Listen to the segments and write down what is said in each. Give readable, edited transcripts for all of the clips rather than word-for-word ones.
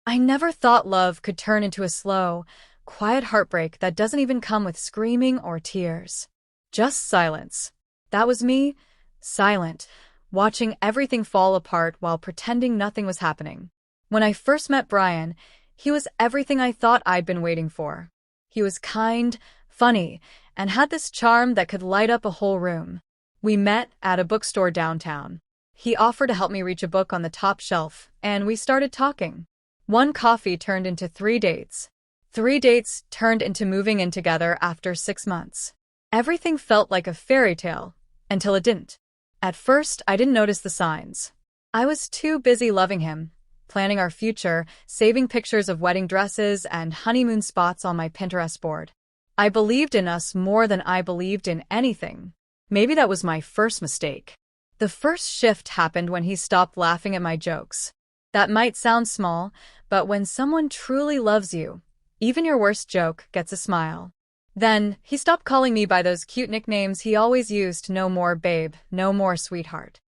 I never thought love could turn into a slow, quiet heartbreak that doesn't even come with screaming or tears. Just silence. That was me, silent, watching everything fall apart while pretending nothing was happening. When I first met Brian, he was everything I thought I'd been waiting for. He was kind, funny, and had this charm that could light up a whole room. We met at a bookstore downtown. He offered to help me reach a book on the top shelf, and we started talking. One coffee turned into 3 dates. 3 dates turned into moving in together after 6 months. Everything felt like a fairy tale, until it didn't. At first, I didn't notice the signs. I was too busy loving him, planning our future, saving pictures of wedding dresses and honeymoon spots on my Pinterest board. I believed in us more than I believed in anything. Maybe that was my first mistake. The first shift happened when he stopped laughing at my jokes. That might sound small, but when someone truly loves you, even your worst joke gets a smile. Then, he stopped calling me by those cute nicknames he always used: no more babe, no more sweetheart.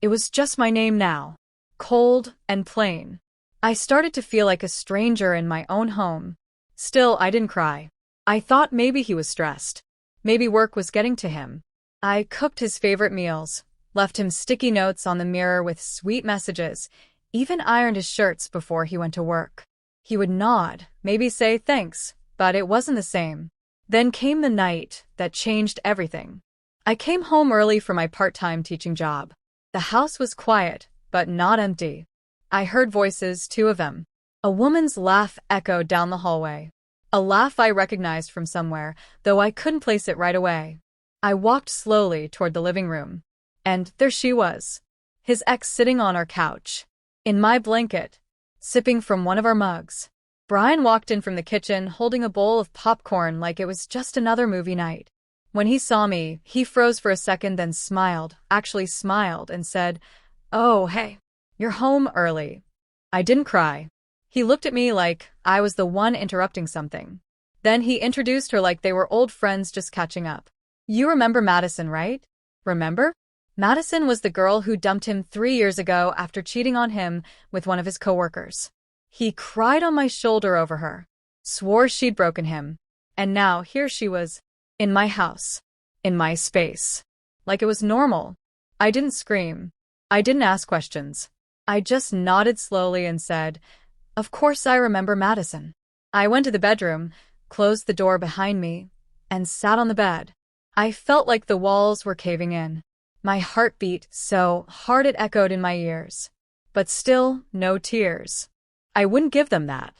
It was just my name now. Cold and plain. I started to feel like a stranger in my own home. Still, I didn't cry. I thought maybe he was stressed. Maybe work was getting to him. I cooked his favorite meals, left him sticky notes on the mirror with sweet messages, even ironed his shirts before he went to work. He would nod, maybe say thanks, but it wasn't the same. Then came the night that changed everything. I came home early from my part-time teaching job. The house was quiet, but not empty. I heard voices, 2 of them. A woman's laugh echoed down the hallway. A laugh I recognized from somewhere, though I couldn't place it right away. I walked slowly toward the living room. And there she was. His ex sitting on our couch. In my blanket. Sipping from one of our mugs. Brian walked in from the kitchen holding a bowl of popcorn like it was just another movie night. When he saw me, he froze for a second, then smiled, actually smiled, and said, "Oh, hey, you're home early." I didn't cry. He looked at me like I was the one interrupting something. Then he introduced her like they were old friends just catching up. "You remember Madison, right? Remember?" Madison was the girl who dumped him 3 years ago after cheating on him with one of his coworkers. He cried on my shoulder over her, swore she'd broken him, and now here she was, in my house, in my space, like it was normal. I didn't scream. I didn't ask questions. I just nodded slowly and said, "Of course I remember Madison." I went to the bedroom, closed the door behind me, and sat on the bed. I felt like the walls were caving in. My heart beat so hard it echoed in my ears. But still, no tears. I wouldn't give them that.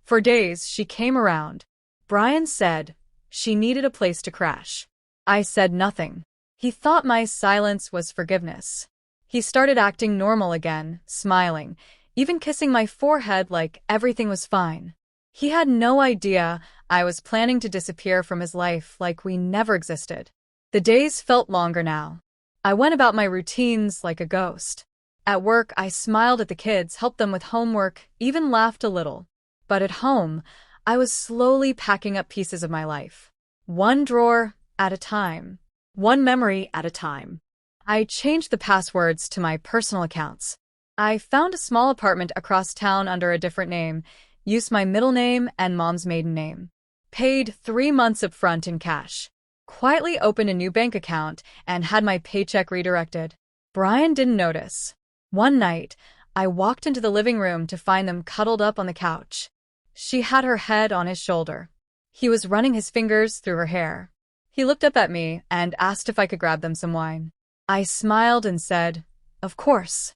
For days, she came around. Brian said she needed a place to crash. I said nothing. He thought my silence was forgiveness. He started acting normal again, smiling, even kissing my forehead like everything was fine. He had no idea I was planning to disappear from his life like we never existed. The days felt longer now. I went about my routines like a ghost. At work, I smiled at the kids, helped them with homework, even laughed a little. But at home, I was slowly packing up pieces of my life. One drawer at a time. One memory at a time. I changed the passwords to my personal accounts. I found a small apartment across town under a different name, used my middle name and mom's maiden name. Paid 3 months up front in cash. Quietly opened a new bank account and had my paycheck redirected. Brian didn't notice. One night, I walked into the living room to find them cuddled up on the couch. She had her head on his shoulder. He was running his fingers through her hair. He looked up at me and asked if I could grab them some wine. I smiled and said, "Of course."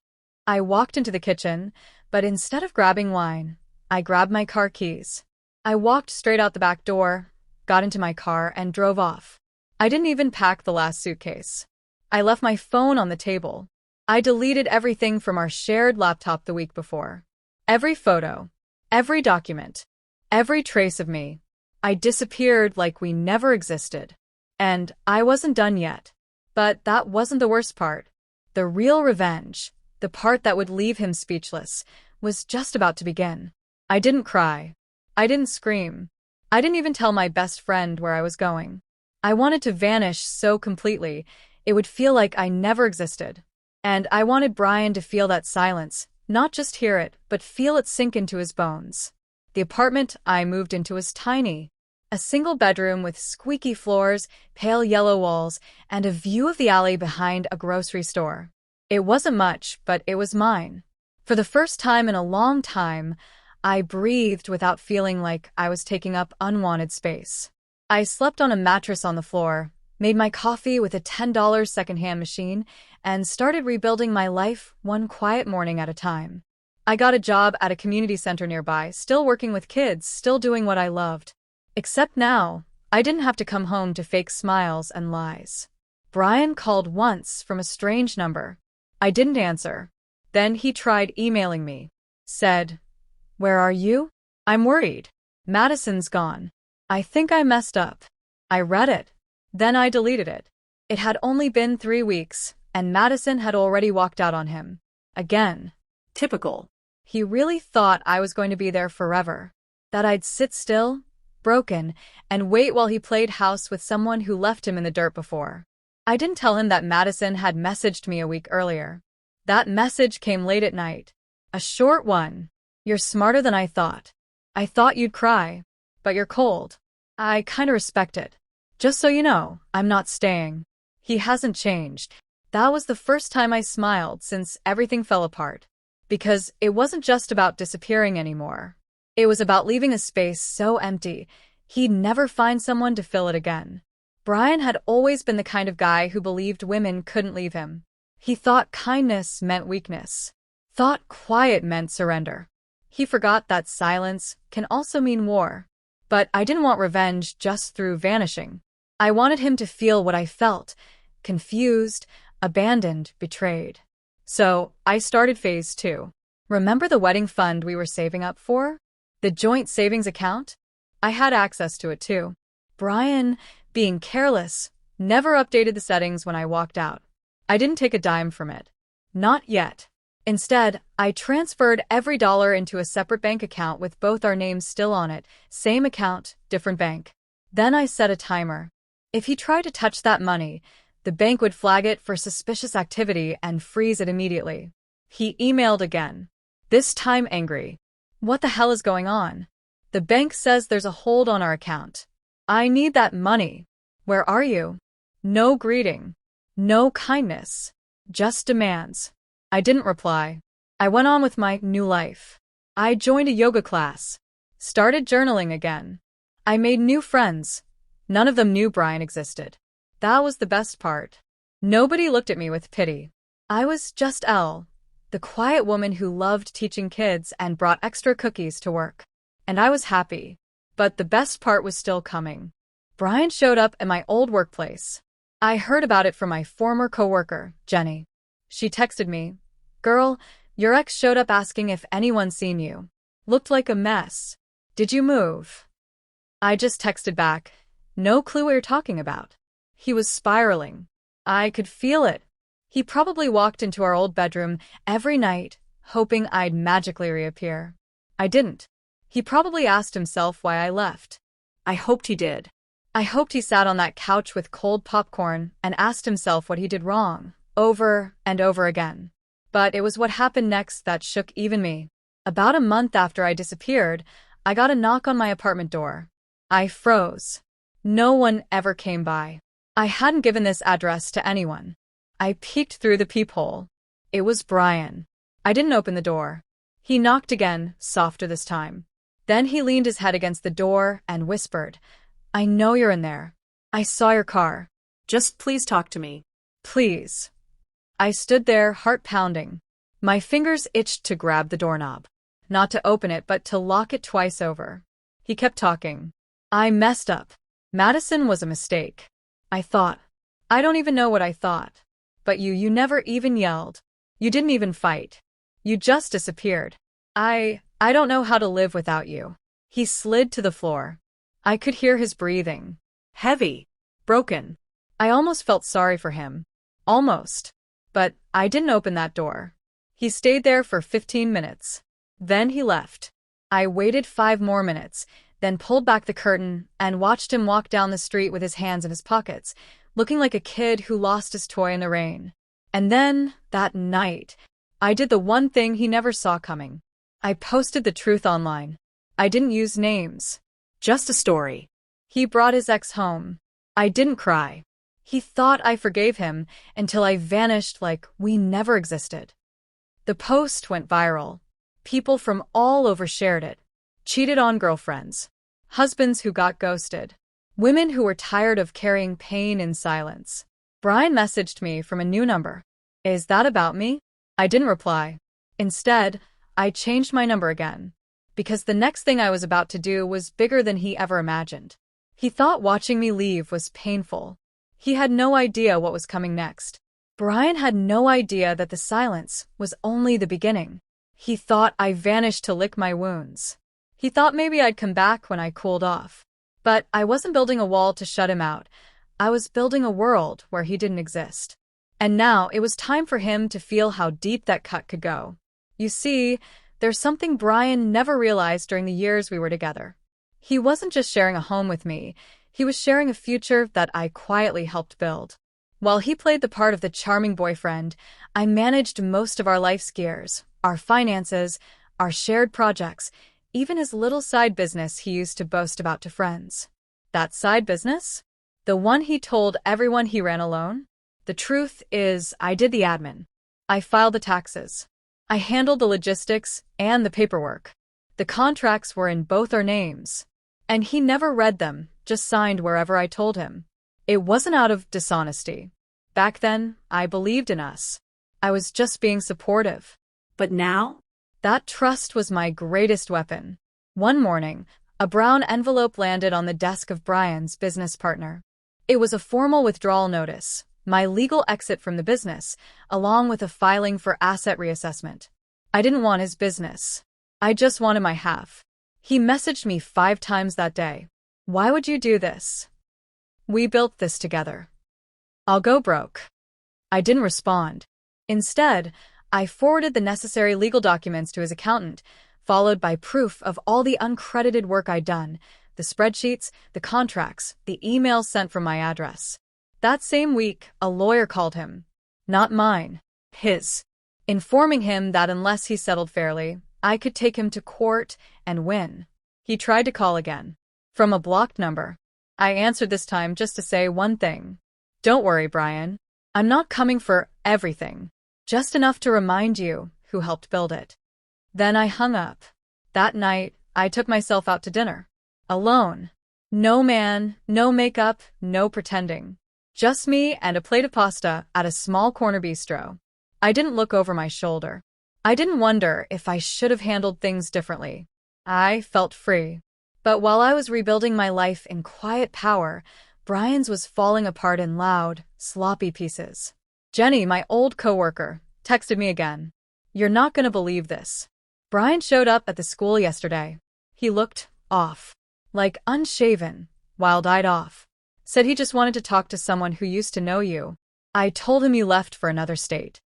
I walked into the kitchen, but instead of grabbing wine, I grabbed my car keys. I walked straight out the back door, got into my car, and drove off. I didn't even pack the last suitcase. I left my phone on the table. I deleted everything from our shared laptop the week before. Every photo, every document, every trace of me. I disappeared like we never existed. And I wasn't done yet. But that wasn't the worst part. The real revenge, the part that would leave him speechless, was just about to begin. I didn't cry. I didn't scream. I didn't even tell my best friend where I was going. I wanted to vanish so completely, it would feel like I never existed. And I wanted Brian to feel that silence, Not just hear it, but feel it sink into his bones. The apartment I moved into was tiny. A single bedroom with squeaky floors, pale yellow walls, and a view of the alley behind a grocery store. It wasn't much, but it was mine. For the first time in a long time, I breathed without feeling like I was taking up unwanted space. I slept on a mattress on the floor, made my coffee with a $10 secondhand machine, and started rebuilding my life one quiet morning at a time. I got a job at a community center nearby, still working with kids, still doing what I loved. Except now, I didn't have to come home to fake smiles and lies. Brian called once from a strange number. I didn't answer. Then he tried emailing me. Said, "Where are you? I'm worried. Madison's gone. I think I messed up." I read it. Then I deleted it. It had only been 3 weeks, and Madison had already walked out on him. Again. Typical. He really thought I was going to be there forever. That I'd sit still, broken, and wait while he played house with someone who left him in the dirt before. I didn't tell him that Madison had messaged me a week earlier. That message came late at night. A short one. "You're smarter than I thought. I thought you'd cry. But you're cold. I kinda respect it. Just so you know, I'm not staying." He hasn't changed. That was the first time I smiled since everything fell apart. Because it wasn't just about disappearing anymore. It was about leaving a space so empty, he'd never find someone to fill it again. Brian had always been the kind of guy who believed women couldn't leave him. He thought kindness meant weakness. Thought quiet meant surrender. He forgot that silence can also mean war. But I didn't want revenge just through vanishing. I wanted him to feel what I felt. Confused, abandoned, betrayed. So, I started phase 2. Remember the wedding fund we were saving up for? The joint savings account? I had access to it too. Brian, being careless, never updated the settings when I walked out. I didn't take a dime from it. Not yet. Instead, I transferred every dollar into a separate bank account with both our names still on it, same account, different bank. Then I set a timer. If he tried to touch that money, the bank would flag it for suspicious activity and freeze it immediately. He emailed again. This time angry. "What the hell is going on? The bank says there's a hold on our account. I need that money. Where are you?" No greeting. No kindness. Just demands. I didn't reply. I went on with my new life. I joined a yoga class. Started journaling again. I made new friends. None of them knew Brian existed. That was the best part. Nobody looked at me with pity. I was just Elle, the quiet woman who loved teaching kids and brought extra cookies to work. And I was happy. But the best part was still coming. Brian showed up at my old workplace. I heard about it from my former coworker, Jenny. She texted me, "Girl, your ex showed up asking if anyone's seen you. Looked like a mess. Did you move?" I just texted back, "No clue what you're talking about." He was spiraling. I could feel it. He probably walked into our old bedroom every night, hoping I'd magically reappear. I didn't. He probably asked himself why I left. I hoped he did. I hoped he sat on that couch with cold popcorn and asked himself what he did wrong, over and over again. But it was what happened next that shook even me. About a month after I disappeared, I got a knock on my apartment door. I froze. No one ever came by. I hadn't given this address to anyone. I peeked through the peephole. It was Brian. I didn't open the door. He knocked again, softer this time. Then he leaned his head against the door and whispered, "I know you're in there. I saw your car. Just please talk to me. Please." I stood there, heart pounding. My fingers itched to grab the doorknob. Not to open it, but to lock it twice over. He kept talking. "I messed up. Madison was a mistake. I thought. I don't even know what I thought. But you never even yelled. You didn't even fight. You just disappeared. I don't know how to live without you." He slid to the floor. I could hear his breathing. Heavy. Broken. I almost felt sorry for him. Almost. But I didn't open that door. He stayed there for 15 minutes. Then he left. I waited 5 more minutes, then pulled back the curtain and watched him walk down the street with his hands in his pockets, looking like a kid who lost his toy in the rain. And then, that night, I did the one thing he never saw coming. I posted the truth online. I didn't use names. Just a story. He brought his ex home. I didn't cry. He thought I forgave him until I vanished like we never existed. The post went viral. People from all over shared it. Cheated on girlfriends. Husbands who got ghosted. Women who were tired of carrying pain in silence. Brian messaged me from a new number. Is that about me? I didn't reply. Instead, I changed my number again. Because the next thing I was about to do was bigger than he ever imagined. He thought watching me leave was painful. He had no idea what was coming next. Brian had no idea that the silence was only the beginning. He thought I vanished to lick my wounds. He thought maybe I'd come back when I cooled off. But I wasn't building a wall to shut him out. I was building a world where he didn't exist. And now it was time for him to feel how deep that cut could go. You see, there's something Brian never realized during the years we were together. He wasn't just sharing a home with me, he was sharing a future that I quietly helped build. While he played the part of the charming boyfriend, I managed most of our life's gears, our finances, our shared projects, even his little side business he used to boast about to friends. That side business? The one he told everyone he ran alone? The truth is, I did the admin. I filed the taxes. I handled the logistics and the paperwork. The contracts were in both our names. And he never read them, just signed wherever I told him. It wasn't out of dishonesty. Back then, I believed in us. I was just being supportive. But now? That trust was my greatest weapon. One morning, a brown envelope landed on the desk of Brian's business partner. It was a formal withdrawal notice, my legal exit from the business, along with a filing for asset reassessment. I didn't want his business. I just wanted my half. He messaged me 5 times that day. Why would you do this? We built this together. I'll go broke. I didn't respond. Instead, I forwarded the necessary legal documents to his accountant, followed by proof of all the uncredited work I'd done, the spreadsheets, the contracts, the emails sent from my address. That same week, a lawyer called him. Not mine. His. Informing him that unless he settled fairly, I could take him to court and win. He tried to call again. From a blocked number. I answered this time just to say one thing. Don't worry, Brian. I'm not coming for everything. Just enough to remind you who helped build it. Then I hung up. That night, I took myself out to dinner. Alone. No man, no makeup, no pretending. Just me and a plate of pasta at a small corner bistro. I didn't look over my shoulder. I didn't wonder if I should have handled things differently. I felt free. But while I was rebuilding my life in quiet power, Brian's was falling apart in loud, sloppy pieces. Jenny, my old coworker, texted me again. You're not gonna believe this. Brian showed up at the school yesterday. He looked off. Like unshaven, wild-eyed off. Said he just wanted to talk to someone who used to know you. I told him you left for another state.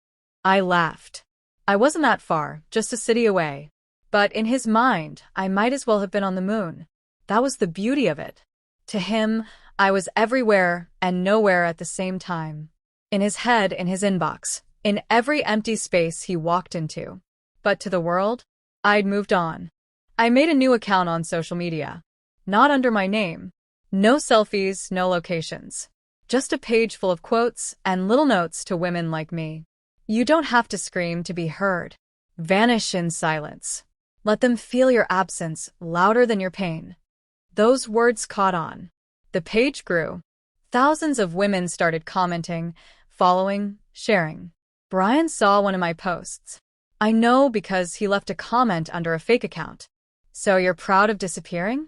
I laughed. I wasn't that far, just a city away. But in his mind, I might as well have been on the moon. That was the beauty of it. To him, I was everywhere and nowhere at the same time. In his head, in his inbox, in every empty space he walked into. But to the world, I'd moved on. I made a new account on social media. Not under my name. No selfies, no locations. Just a page full of quotes and little notes to women like me. You don't have to scream to be heard. Vanish in silence. Let them feel your absence louder than your pain. Those words caught on. The page grew. Thousands of women started commenting, following, sharing. Brian saw one of my posts. I know because he left a comment under a fake account. So you're proud of disappearing?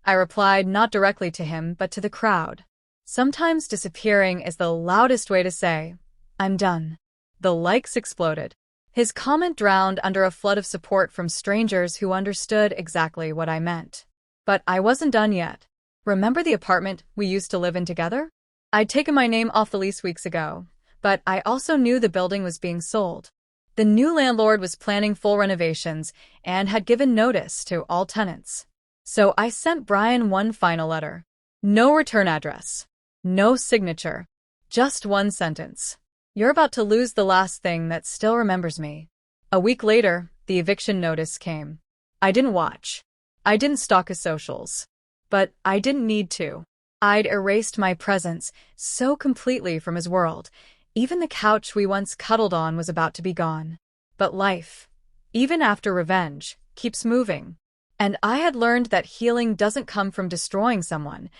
I replied not directly to him, but to the crowd. Sometimes disappearing is the loudest way to say, I'm done. The likes exploded. His comment drowned under a flood of support from strangers who understood exactly what I meant. But I wasn't done yet. Remember the apartment we used to live in together? I'd taken my name off the lease weeks ago, but I also knew the building was being sold. The new landlord was planning full renovations and had given notice to all tenants. So I sent Brian one final letter. No return address. No signature. Just one sentence. You're about to lose the last thing that still remembers me. A week later, the eviction notice came. I didn't watch. I didn't stalk his socials. But I didn't need to. I'd erased my presence so completely from his world. Even the couch we once cuddled on was about to be gone. But life, even after revenge, keeps moving. And I had learned that healing doesn't come from destroying someone.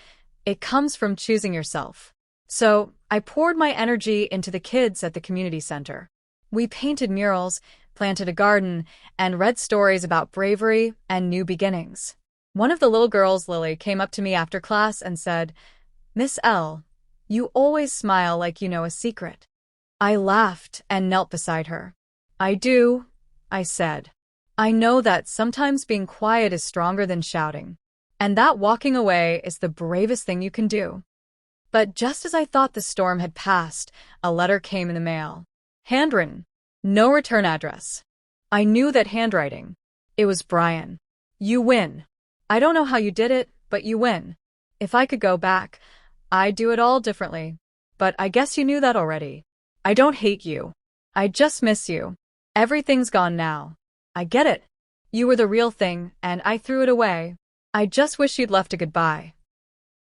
It comes from choosing yourself. So, I poured my energy into the kids at the community center. We painted murals, planted a garden, and read stories about bravery and new beginnings. One of the little girls, Lily, came up to me after class and said, "Miss L, you always smile like you know a secret." I laughed and knelt beside her. "I do," I said. "I know that sometimes being quiet is stronger than shouting, and that walking away is the bravest thing you can do." But just as I thought the storm had passed, a letter came in the mail. Handwritten. No return address. I knew that handwriting. It was Brian. "You win. I don't know how you did it, but you win. If I could go back, I'd do it all differently. But I guess you knew that already. I don't hate you. I just miss you. Everything's gone now. I get it. You were the real thing, and I threw it away. I just wish you'd left a goodbye."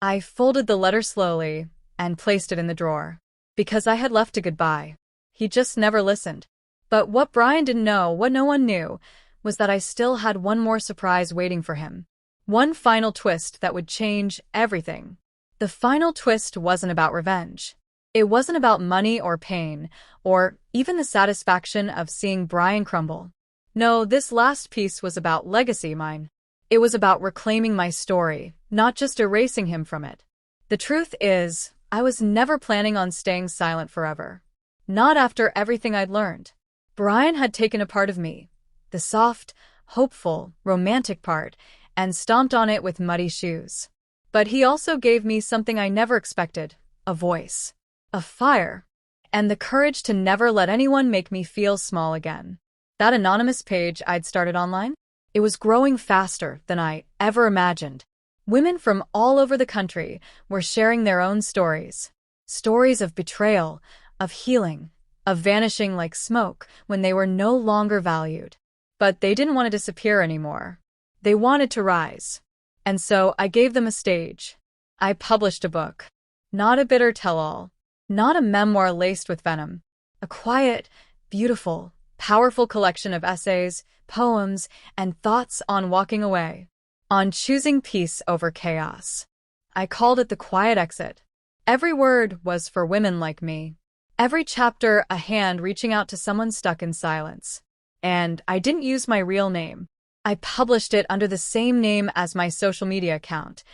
I folded the letter slowly and placed it in the drawer. Because I had left a goodbye. He just never listened. But what Brian didn't know, what no one knew, was that I still had one more surprise waiting for him. One final twist that would change everything. The final twist wasn't about revenge. It wasn't about money or pain, or even the satisfaction of seeing Brian crumble. No, this last piece was about legacy, mine. It was about reclaiming my story, not just erasing him from it. The truth is, I was never planning on staying silent forever. Not after everything I'd learned. Brian had taken a part of me, the soft, hopeful, romantic part, and stomped on it with muddy shoes. But he also gave me something I never expected, a voice, a fire, and the courage to never let anyone make me feel small again. That anonymous page I'd started online? It was growing faster than I ever imagined. Women from all over the country were sharing their own stories. Stories of betrayal, of healing, of vanishing like smoke when they were no longer valued. But they didn't want to disappear anymore. They wanted to rise. And so I gave them a stage. I published a book. Not a bitter tell-all. Not a memoir laced with venom. A quiet, beautiful, powerful collection of essays, poems, and thoughts on walking away. On choosing peace over chaos. I called it The Quiet Exit. Every word was for women like me. Every chapter a hand reaching out to someone stuck in silence. And I didn't use my real name. I published it under the same name as my social media account,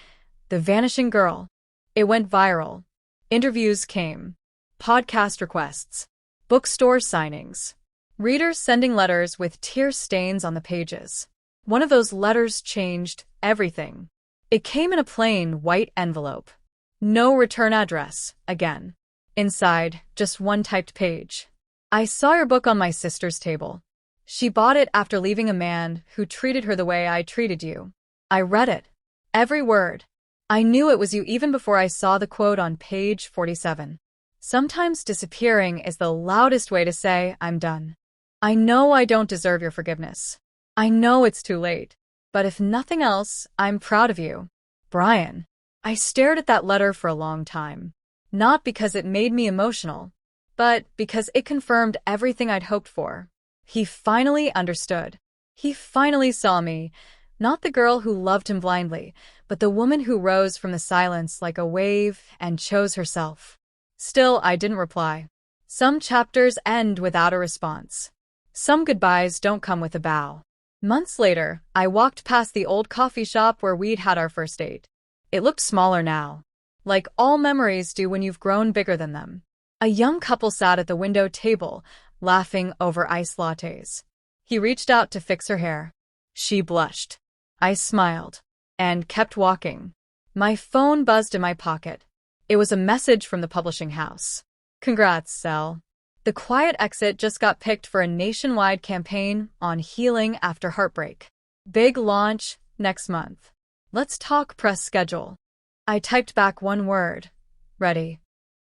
The Vanishing Girl. It went viral. Interviews came. Podcast requests. Bookstore signings. Readers sending letters with tear stains on the pages. One of those letters changed everything. It came in a plain, white envelope. No return address, again. Inside, just one typed page. "I saw your book on my sister's table. She bought it after leaving a man who treated her the way I treated you. I read it. Every word. I knew it was you even before I saw the quote on page 47. Sometimes disappearing is the loudest way to say, I'm done. I know I don't deserve your forgiveness. I know it's too late. But if nothing else, I'm proud of you. Brian." I stared at that letter for a long time. Not because it made me emotional, but because it confirmed everything I'd hoped for. He finally understood. He finally saw me, not the girl who loved him blindly, but the woman who rose from the silence like a wave and chose herself. Still, I didn't reply. Some chapters end without a response. Some goodbyes don't come with a bow. Months later, I walked past the old coffee shop where we'd had our first date. It looked smaller now, like all memories do when you've grown bigger than them. A young couple sat at the window table, laughing over iced lattes. He reached out to fix her hair. She blushed. I smiled and kept walking. My phone buzzed in my pocket. It was a message from the publishing house. "Congrats, Sel. The Quiet Exit just got picked for a nationwide campaign on healing after heartbreak. Big launch next month. Let's talk press schedule." I typed back one word. Ready.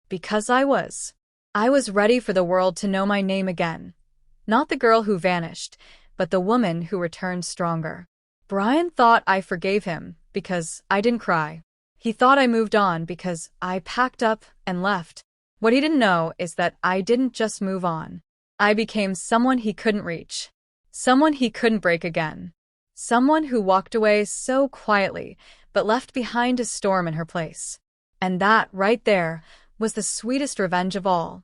Because I was. I was ready for the world to know my name again. Not the girl who vanished, but the woman who returned stronger. Brian thought I forgave him because I didn't cry. He thought I moved on because I packed up and left. What he didn't know is that I didn't just move on. I became someone he couldn't reach. Someone he couldn't break again. Someone who walked away so quietly, but left behind a storm in her place. And that, right there, was the sweetest revenge of all.